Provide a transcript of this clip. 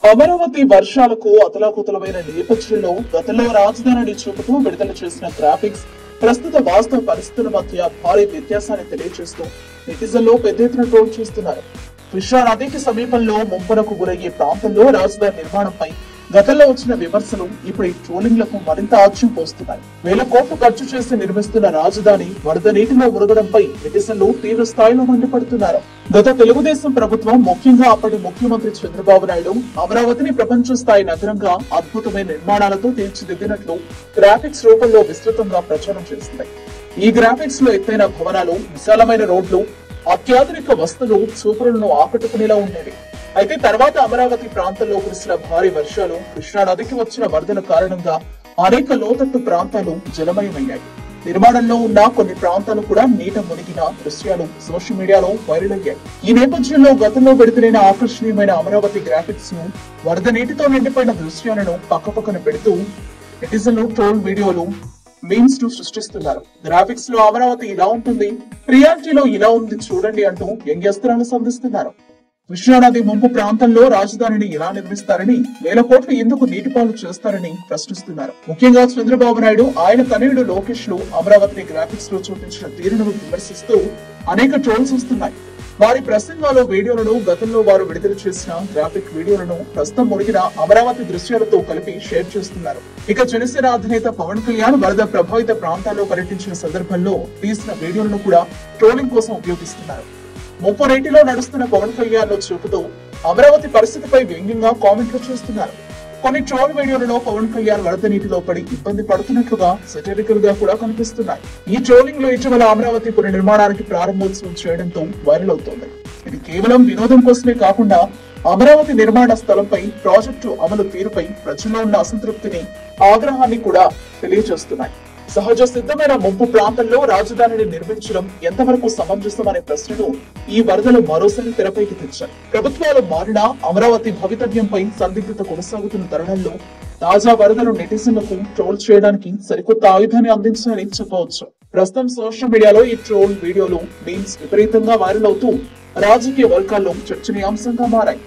అమరావతి వర్షాలకు అతలాకుతలమైన నేపథ్యంలో గతంలో రాజధానిని చూపుతూ విడుదల చేసిన గ్రాఫిక్స్ ప్రస్తుత వాస్తవ పరిస్థితుల మధ్య భారీ వ్యత్యాసాన్ని తెలియజేస్తూ నెటిజన్లు పెద్ద ఎత్తున ట్రోల్ చేస్తున్నారు. కృష్ణా నదికి సమీపంలో ముంపునకు గురయ్యే ప్రాంతంలో రాజధాని నిర్మాణంపై గతంలో వచ్చిన విమర్శలు ఇప్పుడు ఈ ట్రోలింగ్లకు మరింత ఆజ్యం పోస్తున్నాయి. వేల కోట్లు ఖర్చు చేసి నిర్మిస్తున్న రాజధాని వరద నీటిలో మునగడంపై నెటిజన్లు తీవ్ర స్థాయిలో మండిపడుతున్నారు. గత తెలుగుదేశం ప్రభుత్వం, ముఖ్యంగా అప్పటి ముఖ్యమంత్రి చంద్రబాబు నాయుడు అమరావతిని ప్రపంచ స్థాయి నగరంగా అద్భుతమైన నిర్మాణాలతో తీర్చిదిద్దినట్లు గ్రాఫిక్స్ రూపంలో విస్తృతంగా ప్రచారం చేస్తుంది. ఈ గ్రాఫిక్స్ లో ఎత్తైన భవనాలు, విశాలమైన రోడ్లు, అత్యాధునిక వస్తువులు చూపులను ఆకట్టుకునేలా ఉండేవి. అయితే తర్వాత అమరావతి ప్రాంతంలో కురిసిన భారీ వర్షాలు, కృష్ణా నదికి వచ్చిన వరదల కారణంగా అనేక లోతట్టు ప్రాంతాలు జలమయమయ్యాయి. నిర్మాణంలో ఉన్న కొన్ని ప్రాంతాలు కూడా నీట మునిగిన దృశ్యాలు సోషల్ మీడియాలో వైరల్ అయ్యాయి. ఈ నేపథ్యంలో గతంలో విడుదలైన ఆకర్షణీయమైన అమరావతి గ్రాఫిక్స్ ను, వరద నీటితో నిండిపోయిన దృశ్యాలను పక్కపక్కన పెడుతూ నెటిజన్లు ట్రోల్ వీడియోలు, మీమ్స్ ను సృష్టిస్తున్నారు. గ్రాఫిక్స్ లో అమరావతి ఇలా ఉంటుంది, రియాలిటీలో ఇలా ఉంది చూడండి అంటూ వ్యంగ్యాస్త్రాలు సంధిస్తున్నారు. కృష్ణానది ముంపు ప్రాంతంలో రాజధానిని ఎలా నిర్మిస్తారని, వేల కోట్లు ఎందుకు నీటిపాలు చేస్తారని ప్రశ్నిస్తున్నారు. ముఖ్యంగా చంద్రబాబు నాయుడు, ఆయన తనయుడు లోకేష్ లు అమరావతిని గ్రాఫిక్స్ లో చూపించిన తీరును విమర్శిస్తూ అనేక ట్రోల్స్ వస్తున్నాయి. వారి ప్రసంగాలు, వీడియోలను, గతంలో వారు విడుదల చేసిన గ్రాఫిక్ వీడియోలను ప్రస్తుతం మునిగిన అమరావతి దృశ్యాలతో కలిపి షేర్ చేస్తున్నారు. ఇక జనసేన అధినేత పవన్ కళ్యాణ్ వరద ప్రభావిత ప్రాంతాల్లో పర్యటించిన సందర్భంలో తీసిన వీడియోలను కూడా ట్రోలింగ్ కోసం ఉపయోగిస్తున్నారు. ముప్పు రేటిలో నడుస్తున్న పవన్ కళ్యాణ్ ను చూపుతూ అమరావతి పరిస్థితిపై వ్యంగ్యంగా కామెంట్లు చేస్తున్నారు. కొన్ని ట్రోల్ వీడియోలలో పవన్ కళ్యాణ్ వరద నీటిలో పడి ఇబ్బంది పడుతున్నట్లుగా సెటరికల్ గా కూడా కనిపిస్తున్నాయి. ఈ ట్రోలింగ్ లో ఇటీవల అమరావతి పునర్నిర్మాణానికి ప్రారంభోత్సవం చేయడంతో వైరల్ అవుతోంది. ఇది కేవలం వినోదం కోసమే కాకుండా అమరావతి నిర్మాణ స్థలంపై, ప్రాజెక్టు అమలు తీరుపై ప్రజల్లో ఉన్న అసంతృప్తిని, ఆగ్రహాన్ని కూడా తెలియజేస్తున్నాయి. సహజ సిద్ధమైన ముంపు ప్రాంతంలో రాజధానిని నిర్మించడం ఎంతవరకు సమంజసం అనే ప్రశ్నను ఈ వరదలు మరోసారి తెరపైకి తెచ్చాయి. ప్రభుత్వాలు మారినా అమరావతి భవితవ్యంపై సందిగ్ధత కొనసాగుతున్న తరుణంలో తాజా వరదలు నెటిజన్లకు ట్రోల్ చేయడానికి సరికొత్త ఆయుధాన్ని అందించాలని చెప్పవచ్చు. ప్రస్తుతం సోషల్ మీడియాలో ఈ ట్రోల్ వీడియోలు, మీమ్స్ విపరీతంగా వైరల్ అవుతూ రాజకీయ వర్గాల్లో చర్చనీయాంశంగా మారాయి.